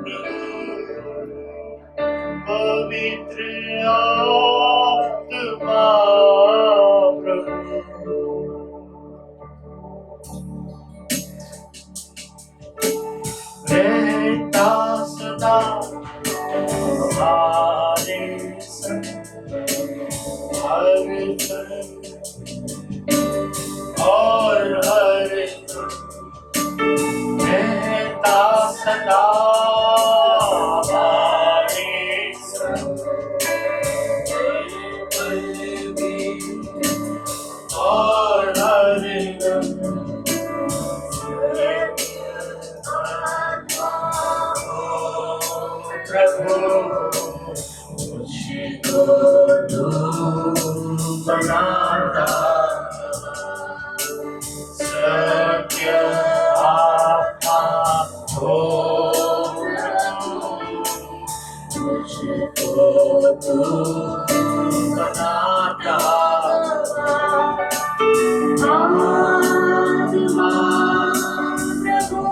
प्रभु, पवित्र आत्मा प्रभु, रहता सदा हमारे संग, हर पल और हर पल, रहता सदा हमारे संग, और हर प्रभु, मुझको तू बनाता, सत्य आत्मा हो, मुझको तू बनाता, आत्मा प्रभु,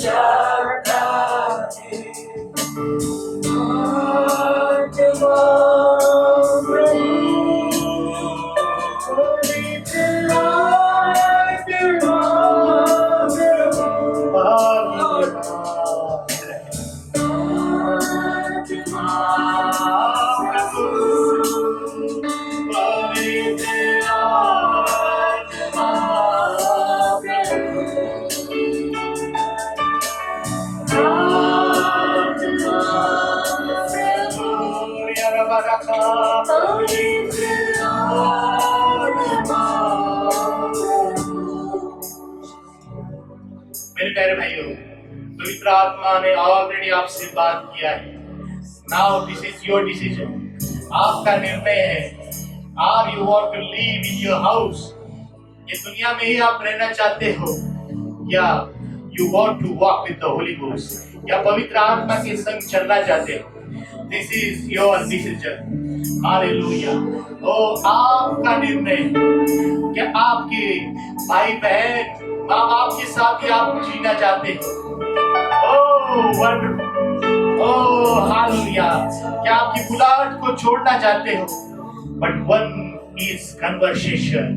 Yeah. पवित्र आत्मा ने ऑलरेडी आपसे बात किया है। Now this is your decision, आपका निर्णय है। Are you want to live in your house, ये दुनिया में ही आप रहना चाहते हो, या you want to walk with the holy ghost, या पवित्र आत्मा के संग चलना चाहते हो? This is your decision. Hallelujah. ओ आपका निर्णय, क्या आपके भाई बहन माँ बाप के साथ ही आप जीना चाहते हो? ओह वंडरफुल, ओह हालेलुया। क्या आपकी बुलाहट को छोड़ना चाहते हो? बट वन इज कन्वर्सेशन,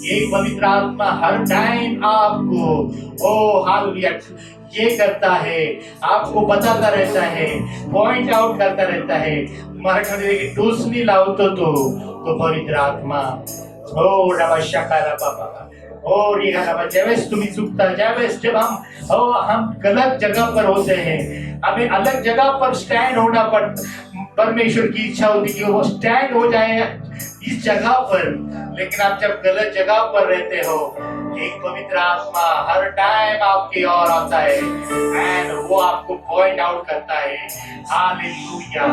ये पवित्र आत्मा हर टाइम आपको ओ हालेलुया ये करता है, आपको बताता रहता है, पॉइंट आउट करता रहता है। मराठीमध्ये टोचणी लावतो तो पवित्र आत्मा। ओ रबा शकारा बाबा, ओ रिहा रबा, ज्यावेळेस तुम्ही चुकता, ज्यावेळेस जब हम गलत जगह पर होते हैं, हमें अलग जगह पर स्टैंड होना पड़ता। परमेश्वर की इच्छा होती है कि वो स्टैंड हो जाए इस जगह पर, लेकिन आप जब गलत जगह पर रहते हो, एक पवित्र आत्मा हर टाइम आपकी ओर आता है एंड वो आपको पॉइंट आउट करता है। हालेलुया।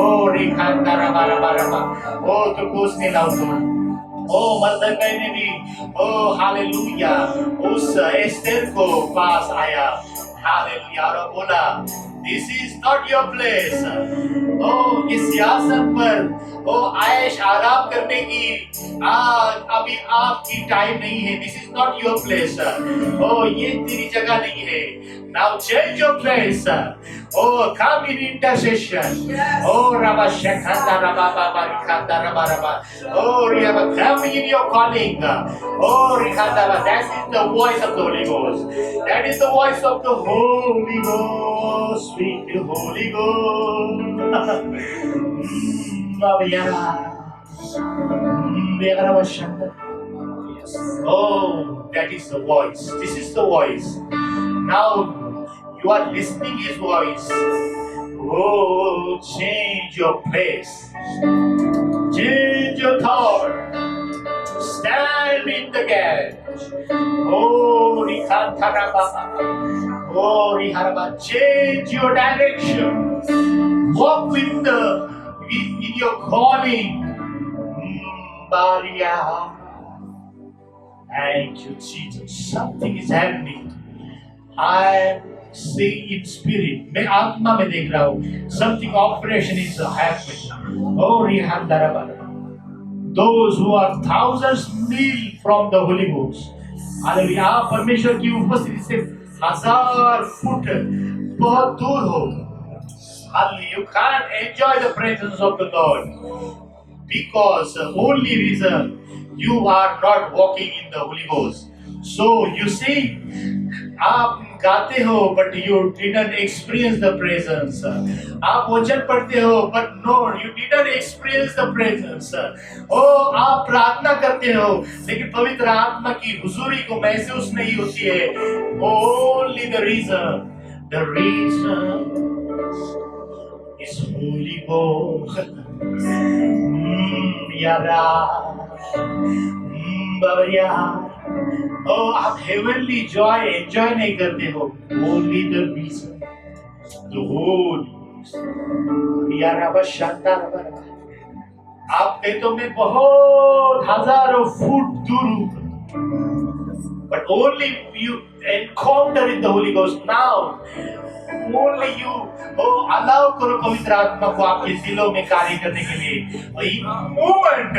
ओ रेखांता रबा रबा रबा, ओ तो कोसने लावतो, ओ मर्दकै ने भी ओ हालेलुया उस एस्तेर को पास आया। हालेलुया, और बोला this is not your place. ओ इस सियासत पर ओ आयश आराम करने की अभी आपकी टाइम नहीं है। This is not your place. ओ ये तेरी जगह नहीं है। Now change your place. Oh come in intercession. ओ रबा शखांदा रबा बाबा रिखांदा रबा रबा, ओ रिया come in your calling. Oh रिखांदा, that is the voice of the holy ghost, that is the voice of the holy ghost. Speak to Holy Ghost. Oh, that is the voice. This is the voice. Now you are listening His voice. Oh, change your place. Change your thought. Stand in the gap. Oh, oh, change your direction. Walk with in your calling. Maria. Thank you, Jesus. Something is happening. I am seeing in spirit. मैं आत्मा में देख रहा हूँ. Something operation is happening. Oh, Rihandarabara. Those who are thousands mile from the Holy Ghost. Hallelujah, आप परमेश्वर की उपस्थिति से 1000 फुट बहुत दूर हो. Hallelujah, you can't enjoy the presence of the Lord because the only reason you are not walking in the Holy Ghost. So you see, आप गाते हो but you didn't experience the presence. आप वचन पढ़ते हो but no, you didn't experience the presence. ओ आप प्रार्थना करते हो लेकिन पवित्र आत्मा की हुजूरी को महसूस नहीं होती है. Only the reason is Holy Ghost. यारा बाबा, oh, आप heavenly joy enjoy नहीं करते हो. Only the reason, the Holy Ghost. यारा बस शांता रहा. आप कहते में बहुत हजारों फुट दूर हो, but only you encounter in the Holy Ghost now. Only you, oh, allow करो पवित्र आत्मा को आपके दिलों में कार्य करने के लिए. In moment,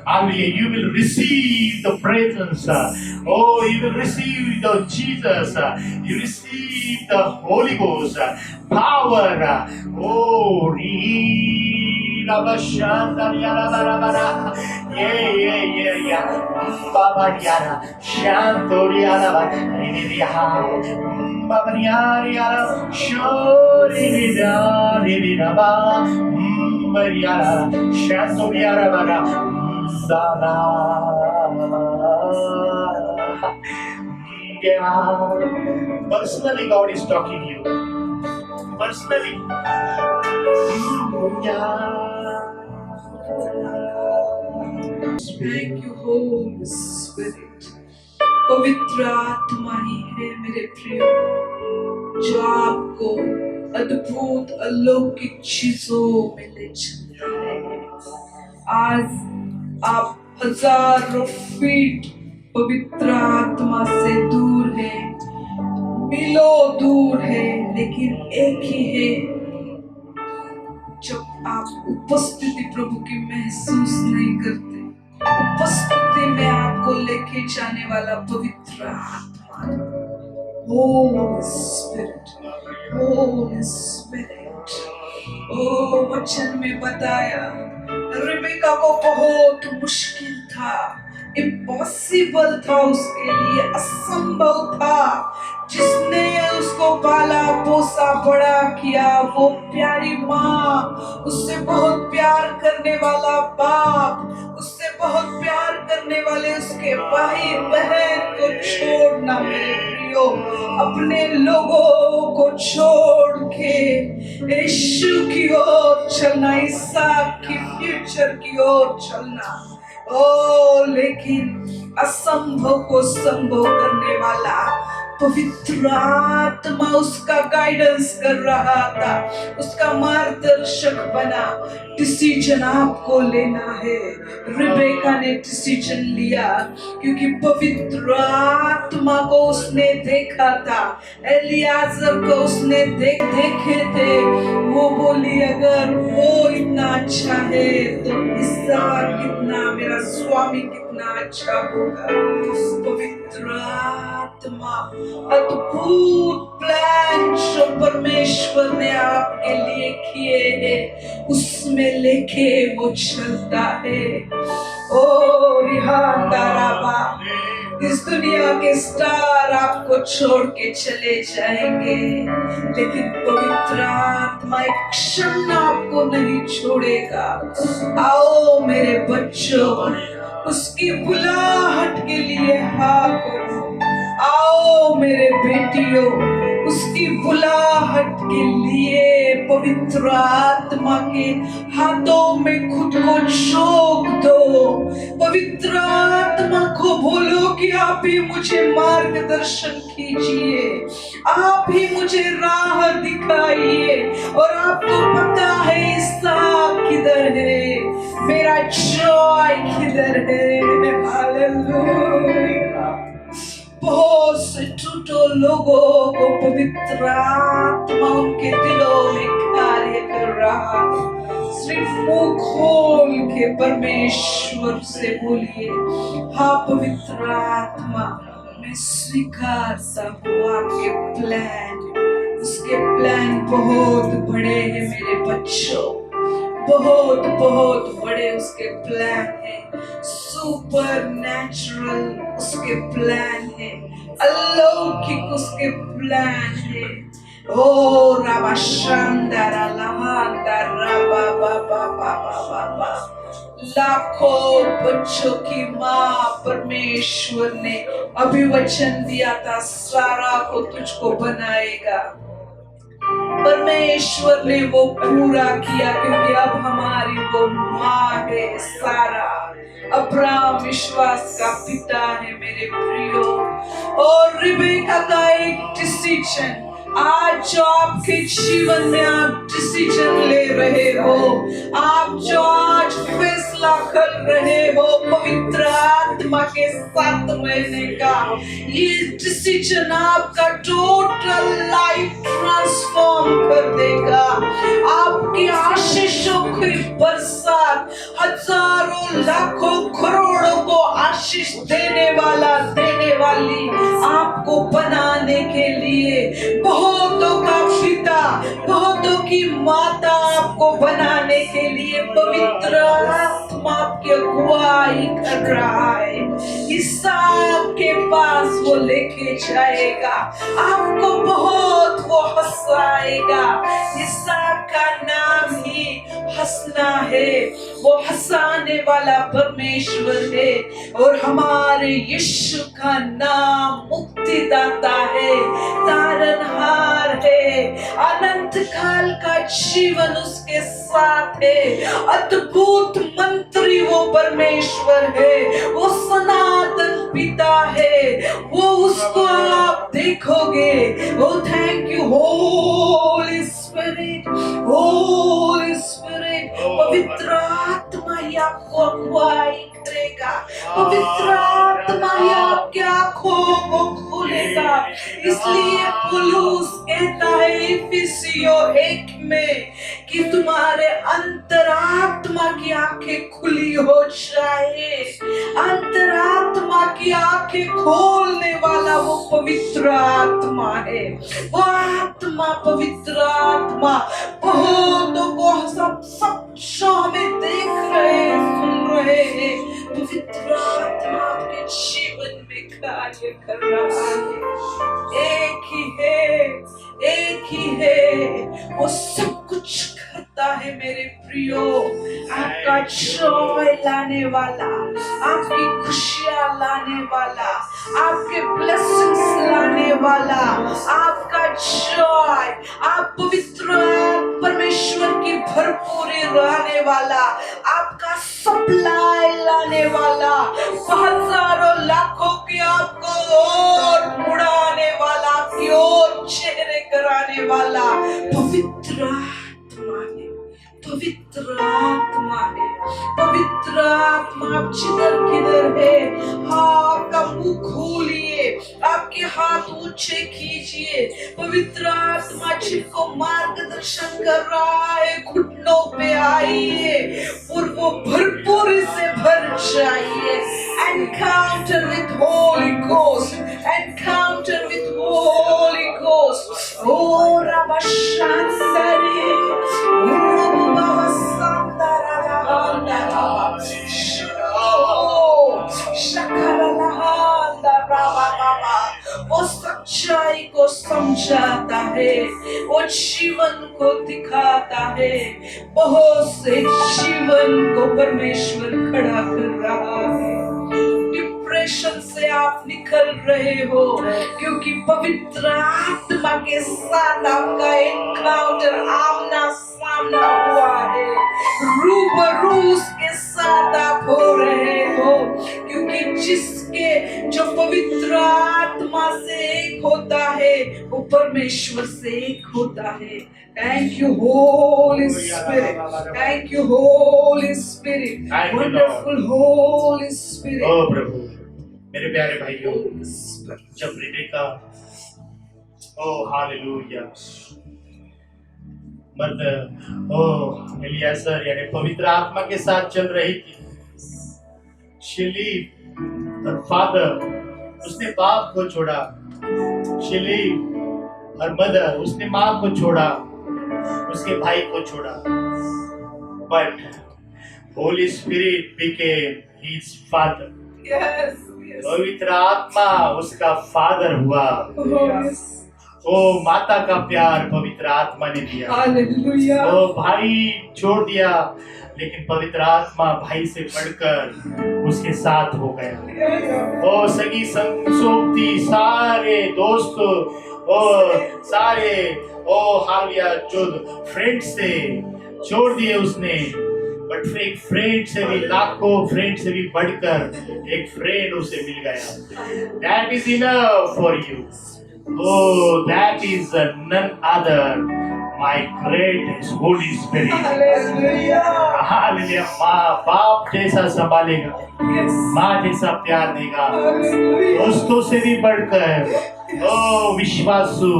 hallelujah, you will receive the presence. Oh, you will receive the Jesus. You receive the Holy Ghost power. Oh, yeah. Baba Diana, Shantoriana, Baba Diana, Shorina, Rivinaba, Mariana, Shantoriana, Sana. Personally, God is talking to you. Personally. Thank you, Holy Spirit. पवित्र आत्मा ही है मेरे प्रिय. जो आपको अद्भुत अलौकिक चीजों में ले चलता है। आज आप हजारों फीट पवित्र आत्मा से दूर है, मीलों दूर है, लेकिन एक ही है। जब आप उपस्थिति प्रभु की महसूस नहीं करते, उपस्थिति में आपको लेके जाने वाला पवित्र आत्मा, Holy Spirit, Holy Spirit। ओ वचन में बताया रिबेका को बहुत मुश्किल था, इम्पॉसिबल था, उसके लिए असंभव था। जिसने उसको पाला पोसा बड़ा किया, वो प्यारी माँ, उससे बहुत प्यार करने वाला बाप, उससे बहुत प्यार करने वाले उसके भाई बहन को छोड़ना मेरे प्रियो, अपने लोगों को छोड़ के यीशु की ओर चलना, इसहाक की फ्यूचर की ओर चलना। ओ लेकिन असंभव को संभव करने वाला पवित्र आत्मा उसका गाइडेंस कर रहा था, उसका मार्गदर्शक बना। डिसीजन आपको लेना है। रिबेका ने डिसीजन लिया क्योंकि पवित्र आत्मा को उसने देखा था, एलियाजर को उसने देखे थे। वो बोली अगर वो इतना अच्छा है तो इसहाक कितना, मेरा स्वामी कितना अच्छा होगा। पवित्र आत्मा अद्भुत प्लान जो परमेश्वर ने आपके लिए किए हैं उसमें लेके वो चलता है। ओ रिहांदाराबा, इस दुनिया के स्टार आपको छोड़ के चले जाएंगे, लेकिन पवित्र आत्मा एक क्षण आपको नहीं छोड़ेगा। आओ मेरे बच्चों, उसकी बुलाहट के लिए हाँ करो। आओ मेरे बेटियों, उसकी बुलाहट के लिए पवित्र आत्मा के हाथों में खुद को झोंक दो। पवित्र आत्मा को बोलो कि आप ही मुझे मार्गदर्शन कीजिए, आप ही मुझे राह दिखाइए। और आपको पता है इसहाक किधर है, मेरा जॉय किधर है। हालेलुया। बहुत से टूटो लोगों को पवित्र आत्मा उनके दिलों में कार्य कर रहा है। सिर्फ मुंह खोल के परमेश्वर से बोलिए, हाँ पवित्र आत्मा, मैं स्वीकारता हूँ आपके प्लान। उसके प्लान बहुत बड़े हैं मेरे बच्चों, बहुत बहुत बड़े उसके प्लान है। सुपर नेचुरल उसके प्लान है, अलौकिक उसके प्लान है। ओ राबा शांदारा लहांदारा बाबा बाबा बाबा बाबा। लाखों बच्चों की माँ परमेश्वर ने अभिवचन दिया था, सारा को तुझको बनाएगा। परमेश्वर ने वो पूरा किया क्योंकि अब हमारी वो माँ है सारा। अब्राहम विश्वास का पिता है मेरे प्रियो। और रिबेका का एक डिसीजन, आज जो आपके जीवन में आप डिसीजन ले रहे हो, आप जो आज फैसला कर रहे हो पवित्र आत्मा के साथ रहने का, ये डिसीजन आपका टोटल लाइफ ट्रांसफॉर्म कर देगा। आपकी आशीषों की बरसात, हजारों लाखों करोड़ों को आशीष देने वाला, देने वाली, आपको बनाने के लिए बहुतों का पिता, बहुतों की माता आपको बनाने के लिए पवित्र आत्मा आपकी अगुवाई कर रहा है। इसहाक के पास वो लेके जाएगा, आपको बहुत वो हंसाएगा। इसहाक का नाम ही हंसना है, वो हंसाने वाला परमेश्वर है। और हमारे यीशु का नाम मुक्तिदाता है, तारनहार है, अनंत काल का जीवन उसके साथ है, अद्भुत मंत्री वो परमेश्वर है, वो सनातन पिता है। वो उसको आप देखोगे। Oh thank you Holi spirit, holy spirit. पवित्र आत्मा ही आपको अगुवाई करेगा, पवित्र आत्मा ही आपकी आंखों को खोलेगा। इसलिए पौलुस कहता है इफिसियों 1 में कि तुम्हारे अंतरात्मा की आंखें खुली हो जाए। अंतरात्मा की आंखें खोलने वाला वो पवित्र आत्मा है। वो आत्मा, पवित्र आत्मा बहुतों को सब हमें देख रहे, सुन रहे हैं। पवित्र आत्मा आपके जीवन में कार्य कर रहा है। एक ही है, एक ही है, वो सब कुछ करता है मेरे प्रियो। आपका जॉय लाने वाला, आपकी खुशियां लाने वाला, आपके ब्लेसिंग्स लाने वाला, आपका जॉय, आप पवित्र परमेश्वर की भरपूरी लाने वाला, आपका सप्लाई लाने वाला, हजारों लाखों की आपको और मुड़ाने वाला, आपकी और चेहरे कराने वाला पवित्र आत्मा है। पवित्र आत्मा है, पवित्र आत्मा। आप जिधर किधर है, हाँ, आपका मुंह खोलिए, आपके हाथ ऊंचे कीजिए। पवित्र आत्मा जिनको मार्गदर्शन कर रहा है, घुटनों पे आइए और वो भरपूरी से भर जाइए। Encounter with holy ghost, encounter with holy ghost. ओ रबा शांतरे, वो सच्चाई को समझाता है, वो जीवन को दिखाता है। बहुत से जीवन को परमेश्वर खड़ा कर रहा है। डिप्रेशन से आप निकल रहे हो क्योंकि पवित्र आत्मा के साथ आपका एनकाउंटर, आमना सामना हुआ है। रूबरू के साथ आप हो रहे हो क्योंकि जिसके जो पवित्र आत्मा से एक होता है वो परमेश्वर से एक होता है। Thank you Holi Spirit, thank you Holi Spirit, wonderful Holy Spirit. ओ प्रभु, मेरे प्यारे भाइयों, जब रिबेका, ओ हालेलुया, मर्द एलियासर यानी पवित्र आत्मा के साथ चल रही थी, शिली और फादर, उसने बाप को छोड़ा। शिली और मदर, उसने माँ को छोड़ा, उसके भाई को छोड़ा। But Holi spirit became his father. पवित्र आत्मा उसका फादर हुआ। ओ माता का प्यार पवित्र आत्मा ने दिया। हालेलुया। ओ भाई छोड़ दिया, लेकिन पवित्र आत्मा भाई से बढ़कर उसके साथ हो गया। ओ सगी संगसोबती, सारे दोस्त, ओ सारे, ओ हालिया जो फ्रेंड से छोड़ दिए उसने। बट एक फ्रेंड से भी, लाखों फ्रेंड से भी बढ़कर एक फ्रेंड उसे मिल गया। That is enough for you. Oh, that is none other, my great Holy Spirit. Hallelujah. Hallelujah. माँ बाप जैसा संभालेगा, माँ जैसा प्यार देगा, दोस्तों से भी बढ़कर, ओ विश्वासु,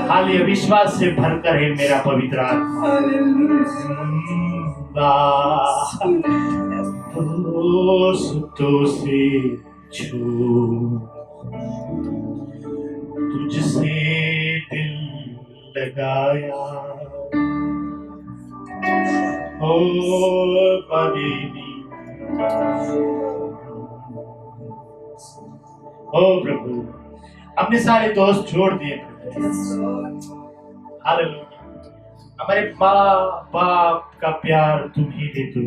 हालिया विश्वास से भरकर है मेरा पवित्र आत्मा। दोस्तों से छू, तुझसे दिल लगाया, ओ पवेली, ओ प्रभु, अपने सारे दोस्त छोड़ दिए। हालेलुया। हमारे माँ बाप का प्यार तुम ही देते हो।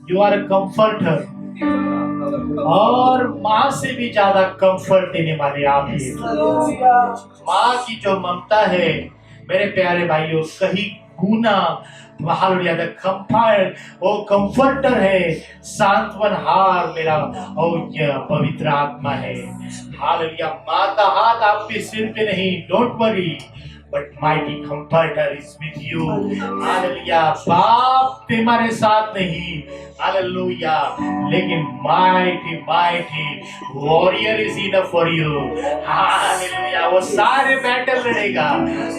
यू आर अ कंफर्टर, और माँ से भी ज्यादा कंफर्ट देने वाले आप ही। माँ की जो ममता है मेरे प्यारे भाइयों, कहीं गुना हालेलुया द कंफर्ट, वो कंफर्टर है, सांत्वनहार मेरा ओ ये पवित्र आत्मा है। हालेलुया, माँ का हाथ आपके सिर पे नहीं, don't worry, but mighty comforter is with you. Hallelujah, बाप तुम्हारे साथ नहीं, हालेलुया, लेकिन mighty warrior is enough for you. Hallelujah, वो सारे बैटल लड़ेगा,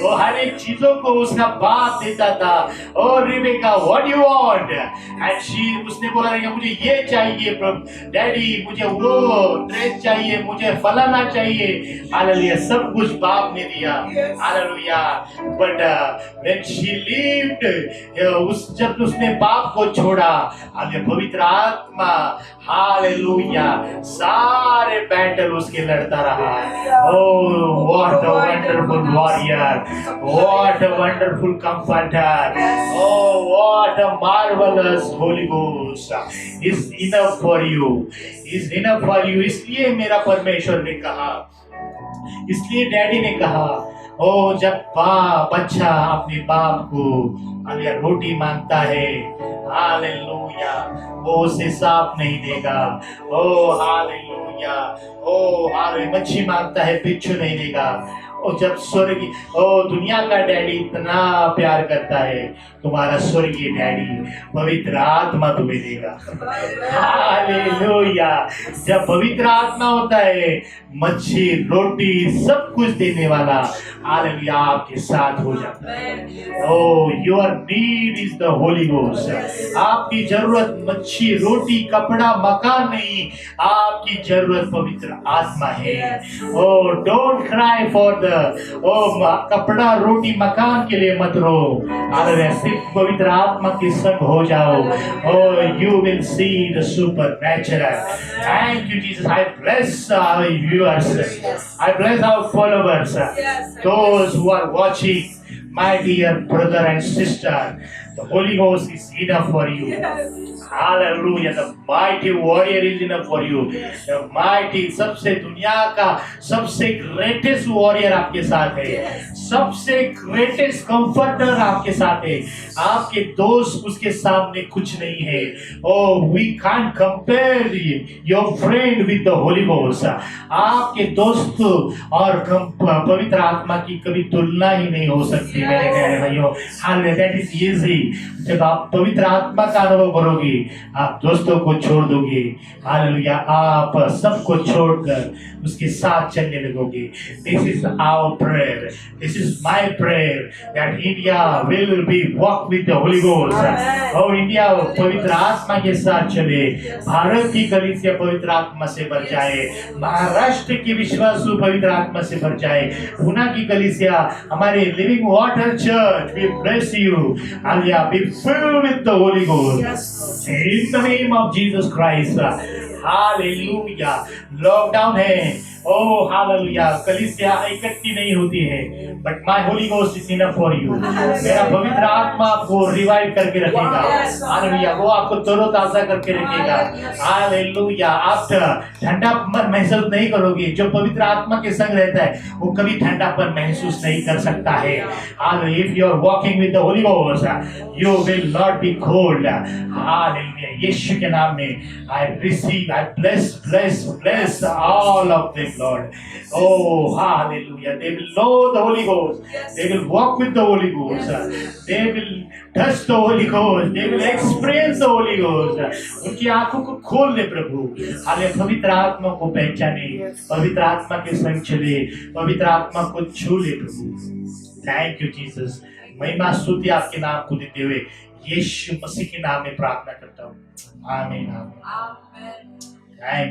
वो हर एक चीजों को उसका बाप देता था। ओ Rebecca, what you want? And she, उसने बोला रहेगा मुझे ये चाहिए प्रभु, डैडी मुझे वो ड्रेस चाहिए, मुझे फलाना चाहिए। हालेलुया, सब कुछ बाप ने दिया। Hallelujah, but when she lived, जब उसने बाप को छोड़ा, हालेलुया, पवित्र आत्मा, हालेलुया, सारे बैटल उसके लड़ता रहा। Oh, what a wonderful warrior, what a wonderful comforter, oh, what a marvelous Holy Ghost is enough for you, is enough for you। इसलिए मेरा परमेश्वर ने कहा, इसलिए डैडी ने कहा, ओ जब बच्चा अपने बाप को हालेलुया रोटी मांगता है, हालेलुया, वो उसे साफ नहीं देगा। ओ हालेलुया, ओ हालेलुया, मच्छी मांगता है, बिच्छू नहीं देगा। और जब स्वर्गीय, ओ दुनिया का डैडी इतना प्यार करता है, तुम्हारा स्वर्गीय डैडी पवित्र आत्मा तुम्हें देगा। हालेलुया, जब पवित्र आत्मा होता है, मच्छी रोटी सब कुछ देने वाला, हालेलुया, आपके साथ हो जाता है। Oh your need is the Holi Ghost. आपकी जरूरत मच्छी रोटी कपड़ा मकान नहीं, आपकी जरूरत पवित्र आत्मा है। Oh don't cry for the कपड़ा रोटी मकान के लिए मत रो, हालेलुया, सिर्फ पवित्र आत्मा के संग हो जाओ। Oh you will see the supernatural. Thank you Jesus. I bless our viewers, I bless our followers, those who are watching, my dear brother and sister, the Holy Ghost is enough for you. Hallelujah, the mighty warrior is enough for you. The mighty, सबसे दुनिया का सबसे greatest warrior आपके साथ है, सबसे greatest comforter आपके साथ है। आपके दोस्त उसके सामने कुछ नहीं है। Oh, we can't compare your friend with the Holy Ghost. आपके दोस्त और पवित्र आत्मा की कभी तुलना ही नहीं हो सकती मेरे प्यारे भाइयों। Hallelujah, that is easy। जब आप पवित्र आत्मा का अनुभव करोगे, आप दोस्तों को छोड़ दोगे, हालेलुया, आप सबको छोड़कर उसके साथ चलने लगोगे। This is our prayer, this is my prayer, that India will be walk with the Holy Ghost। और इंडिया पवित्र आत्मा के साथ चले, भारत की कलीसिया पवित्र आत्मा से भर जाए, महाराष्ट्र की विश्वासु पवित्र आत्मा से भर जाए, पुणे की कलीसिया, हमारे living water church, we bless you, hallelujah, be filled with the Holy Ghost in the name of Jesus Christ। Hallelujah, lockdown है, ओ हालेलुया, कलीसिया इकट्ठी नहीं होती है, but my holy ghost is enough for you. मेरा पवित्र आत्मा आपको रिवाइव करके रखेगा, हालेलुया, वो आपको तरोताजा करके रखेगा। हालेलुया, आप ठंडापन महसूस नहीं करोगे। जो पवित्र आत्मा के संग रहता है वो कभी ठंडापन महसूस नहीं कर सकता है। Hallelujah, if you are walking with the Holi Ghost you will not be cold. Hallelujah, यीशु के नाम में I receive, I bless all of them, Lord। Oh, hallelujah, they will know the Holy Ghost, they will walk with the Holy Ghost, they will touch the Holy Ghost, they will experience the Holy Ghost। उनकी आंखों को खोल दे प्रभु, hallelujah, पवित्र आत्मा को पहचाने, पवित्र आत्मा के संग चले, पवित्र आत्मा को छू ले प्रभु। Thank you Jesus. महिमा स्तुति आपके नाम को देते हुए यीशु मसीह के नाम में प्रार्थना करता हूँ, आमीन आमीन। थैंक